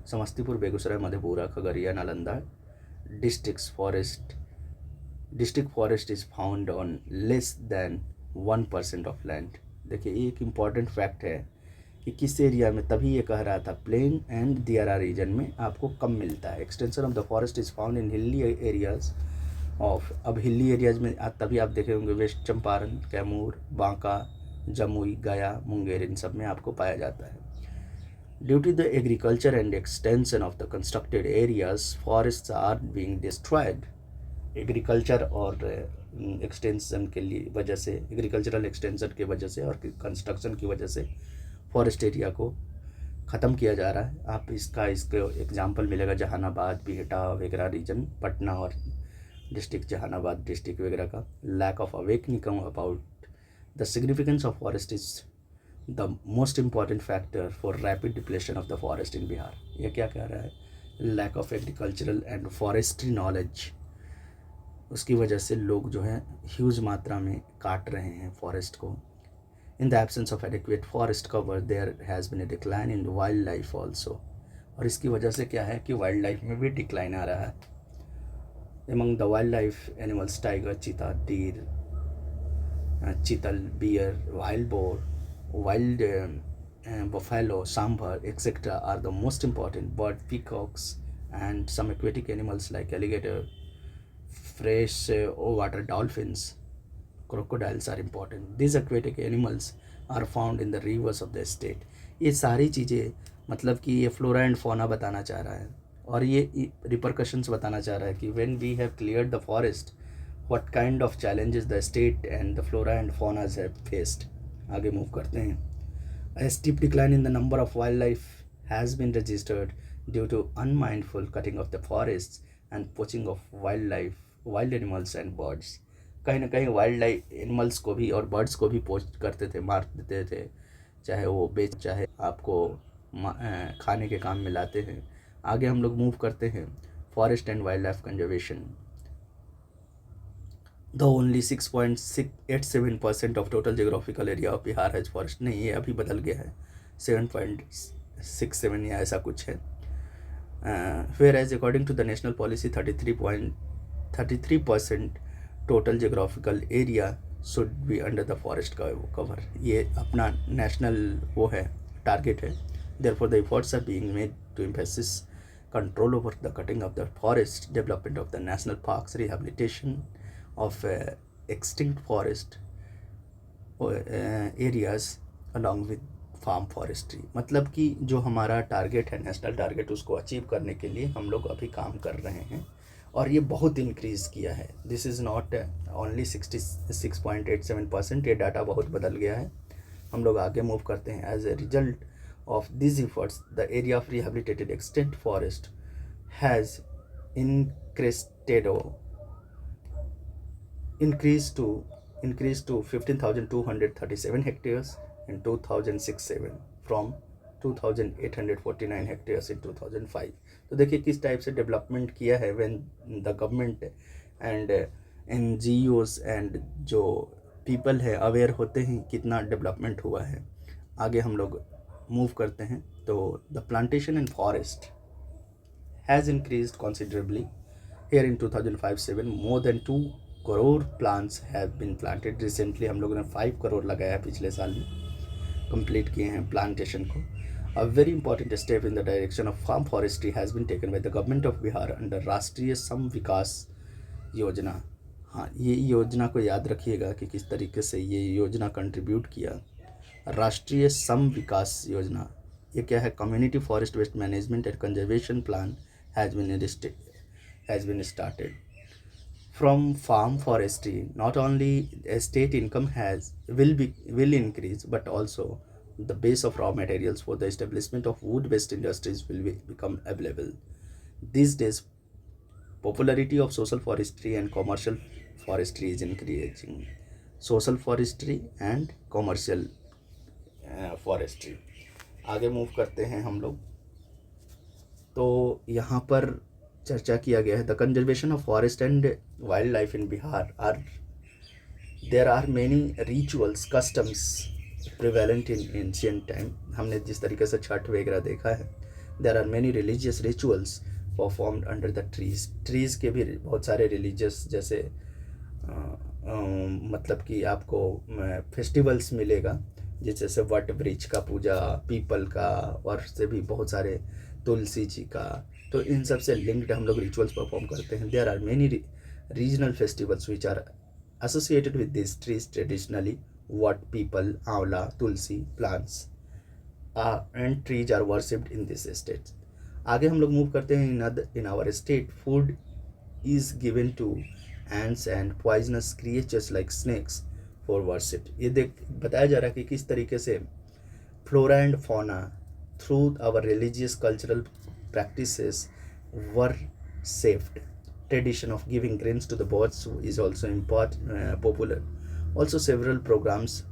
Speaker 1: Samastipur, Begusarai, Madhepura, Khagaria, Nalanda district forest is found on less than 1% of land. देखिए एक इम्पॉर्टेंट फैक्ट है कि किस एरिया में, तभी ये कह रहा था प्लेन एंड दियारा रीजन में आपको कम मिलता है। Extension of the forest is found in hilly areas of, अब हिली एरियाज में तभी आप देखे होंगे वेस्ट चंपारण, कैमूर, बांका, जमुई, गया, मुंगेर, इन सब में आपको पाया जाता है। Due to the agriculture and extension of the constructed areas forest are being destroyed. Agriculture और एक्सटेंशन के लिए वजह से, एग्रीकल्चरल एक्सटेंशन की वजह से और कंस्ट्रक्शन की वजह से फॉरेस्ट एरिया को ख़त्म किया जा रहा है। आप इसको एग्जांपल मिलेगा जहानाबाद, बिहटा वगैरह रीजन, पटना और डिस्ट्रिक्ट जहानाबाद डिस्ट्रिक्ट वगैरह का। Lack of awakening about the significance of forest is the most important factor for rapid depletion of the forest in Bihar. ये क्या कह रहा है? Lack of agricultural and forestry knowledge, उसकी वजह से लोग जो है ह्यूज मात्रा में काट रहे हैं फॉरेस्ट को। In the absence of adequate forest cover there has been a decline in wild life also. और इसकी वजह से क्या है कि वाइल्ड लाइफ में भी डिक्लाइन आ रहा है। Among the wild life animals tiger, cheetah, deer, chital, bear, wild boar, wild buffalo, sambar, etc. are the most important. Bird, peacocks, and some aquatic animals like alligator, fresh water dolphins, crocodiles are important. These aquatic animals are found in the rivers of the state. ये सारी चीज़ें मतलब कि ये flora and fauna बताना चाह रहा है और ये रिपरकशंस बताना चाह रहा है कि when we have cleared the forest, what kind of challenges the state and the flora and faunas have faced. आगे मूव करते हैं। A steep decline in the number of wildlife has been registered due to unmindful cutting of the forests and poaching of wild animals and birds. कहीं ना कहीं wild life animals को भी और birds को भी पोच करते थे, मार देते थे, चाहे वो बेच चाहे आपको खाने के काम में लाते हैं। आगे हम लोग मूव करते हैं, forest and wild life conservation. The only 6.87% of total geographical area of Bihar has forest. नहीं, ये अभी बदल गया है, 7.67 या ऐसा कुछ है। Whereas according to the national policy 33% total geographical area should be under the forest cover. ये अपना नेशनल वो है, टारगेट है। Therefore the efforts are being made to emphasis control over the cutting of the forest, development of the national parks, rehabilitation of extinct forest areas along with farm forestry. मतलब कि जो हमारा target है, national target, उसको achieve करने के लिए हम लोग अभी काम कर रहे हैं और ये बहुत इंक्रीज़ किया है। दिस इज़ नॉट ओनली 66.87%, ये डाटा बहुत बदल गया है। हम लोग आगे मूव करते हैं। As a result of this efforts the area of rehabilitated extent forest has increased to 15,237 hectares in 2006-07 from 2,849 hectares in 2005. तो देखिए किस टाइप से डेवलपमेंट किया है when the government and NGOs and जो पीपल है अवेयर होते हैं कितना डेवलपमेंट हुआ है। आगे हम लोग मूव करते हैं तो the plantation and forest has increased considerably here in 2005-07 more than 2 crore plants have been planted. Recently हम लोगों ने 5 करोड़ लगाया पिछले साल में, कंप्लीट किए हैं प्लांटेशन को। A very important step in the direction of farm forestry has been taken by the government of Bihar under Rashtriya Sam विकास योजना। हाँ, ये योजना को याद रखिएगा कि किस तरीके से ये योजना कंट्रीब्यूट किया। राष्ट्रीय सम विकास योजना, ये क्या है? Community forest waste management and conservation plan has been started from farm forestry. Not only state income will increase, but also the base of raw materials for the establishment of wood based industries will become available. These days, popularity of social forestry and commercial forestry is increasing. Social forestry and commercial forestry, आगे move करते हैं हम लोग। तो यहाँ पर चर्चा किया गया है the conservation of forest and wild life in Bihar there are many rituals customs prevalent in ancient time. हमने जिस तरीके से छठ वगैरह देखा है, there are many religious rituals performed under the trees के भी बहुत सारे रिलीजियस जैसे मतलब कि आपको फेस्टिवल्स मिलेगा, जैसे वट वृक्ष का पूजा, पीपल का, और से भी बहुत सारे तुलसी जी का। तो इन सब से लिंक्ड हम लोग रिचुअल्स परफॉर्म करते हैं। There are many regional festivals which are associated with this trees traditionally vat peepal amla tulsi plants and trees are worshipped in this state. आगे हम लोग मूव करते हैं। In our state food is given to ants and poisonous creatures like snakes for worship. ये बताया जा रहा है कि किस तरीके से flora and fauna through our religious cultural practices were saved. Tradition of giving grains to the birds is also popular. Also, several programs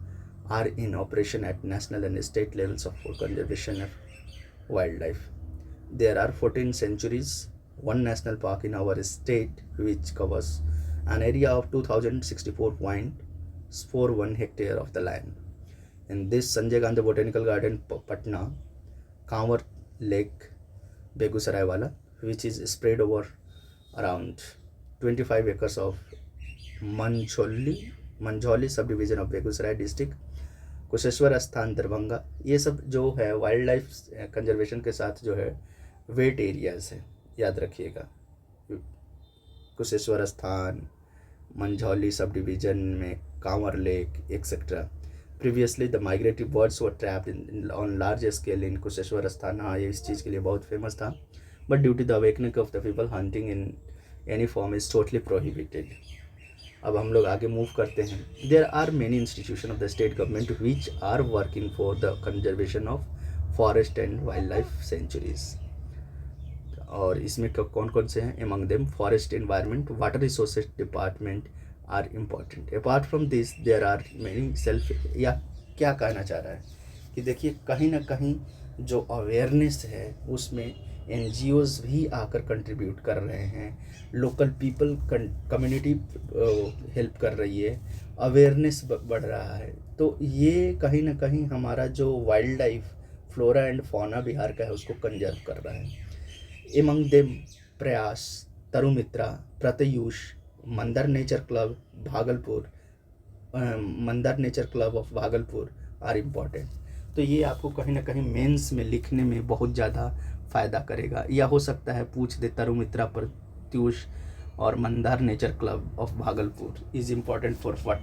Speaker 1: are in operation at national and state levels for conservation of wildlife. There are 14 sanctuaries, one national park in our state which covers an area of 2064.41 hectare of the land. In this, Sanjay Gandhi Botanical Garden, Patna, Kanwar Lake, Begusaraï wala, which is spread over around 25 acres of Manjoli subdivision of Begusaraï district, Kusheshwar स्थान दरभंगा। ये सब जो है wild life conservation के साथ जो है wait areas है, याद रखिएगा। कुशेश्वर स्थान, मंझौली सब डिवीजन में Kanwar lake etcetera. Previously the migratory birds were trapped on large scale in Kusheshwar स्थान। हाँ, ये इस चीज़ के लिए बहुत फेमस था, but due to the awakening of the people hunting in any form is totally prohibited. अब हम लोग आगे मूव करते हैं। There are many institution of the state government which are working for the conservation of forest and wild life sanctuaries. और इसमें कौन कौन से हैं? Among them forest environment, water resources department are important. Apart from this there are many self, या क्या कहना चाह रहा है कि देखिए कहीं ना कहीं जो अवेयरनेस है उसमें NGOs भी आकर कंट्रीब्यूट कर रहे हैं, लोकल पीपल कम्युनिटी हेल्प कर रही है, अवेयरनेस बढ़ रहा है। तो ये कहीं ना कहीं हमारा जो wild life flora and fauna Bihar का है उसको कंजर्व कर रहा है। Among them Prayas, Tarumitra, Pratyush, Mandar nature club Bhagalpur, Mandar nature club of Bhagalpur are important. तो ये आपको कहीं ना कहीं मेंस में लिखने में बहुत ज़्यादा फ़ायदा करेगा, या हो सकता है पूछ दे तरुमित्रा, प्रत्यूष और Mandar nature club of Bhagalpur is important for what.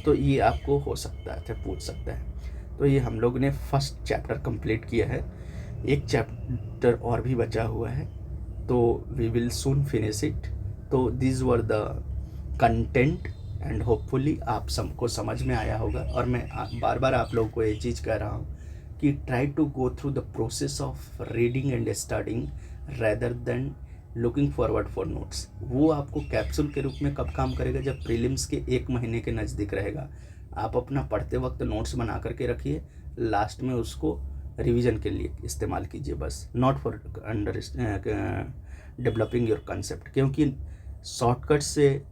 Speaker 1: तो ये आपको हो सकता है पूछ सकता है। तो ये हम लोग ने फर्स्ट चैप्टर कंप्लीट किया है, एक चैप्टर और भी बचा हुआ है, तो we will soon finish it. तो this were the content and hopefully आप सबको समझ में आया होगा। और मैं बार बार आप लोगों को ये चीज़ कह रहा हूँ कि try to go through the process of reading and studying rather than looking forward for notes. वो आपको कैप्सूल के रूप में कब काम करेगा? जब प्रीलिम्स के 1 महीने के नज़दीक रहेगा। आप अपना पढ़ते वक्त नोट्स बना करके रखिए, लास्ट में उसको रिवीजन के लिए इस्तेमाल कीजिए बस, not for developing your concept, क्योंकि शॉर्टकट से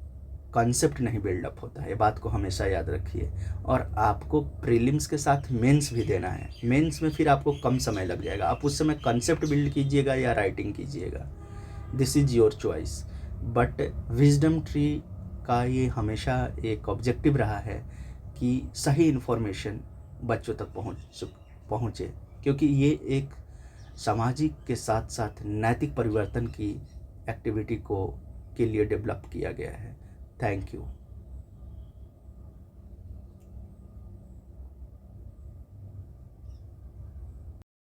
Speaker 1: कॉन्सेप्ट नहीं बिल्डअप होता है, ये बात को हमेशा याद रखिए। और आपको प्रीलिम्स के साथ मेंस भी देना है, मेंस में फिर आपको कम समय लग जाएगा, आप उस समय कॉन्सेप्ट बिल्ड कीजिएगा या राइटिंग कीजिएगा, this is your choice. But wisdom tree का ये हमेशा एक ऑब्जेक्टिव रहा है कि सही इन्फॉर्मेशन बच्चों तक पहुँचे, क्योंकि ये एक सामाजिक के साथ साथ नैतिक परिवर्तन की एक्टिविटी को के लिए डेवलप किया गया है। Thank you.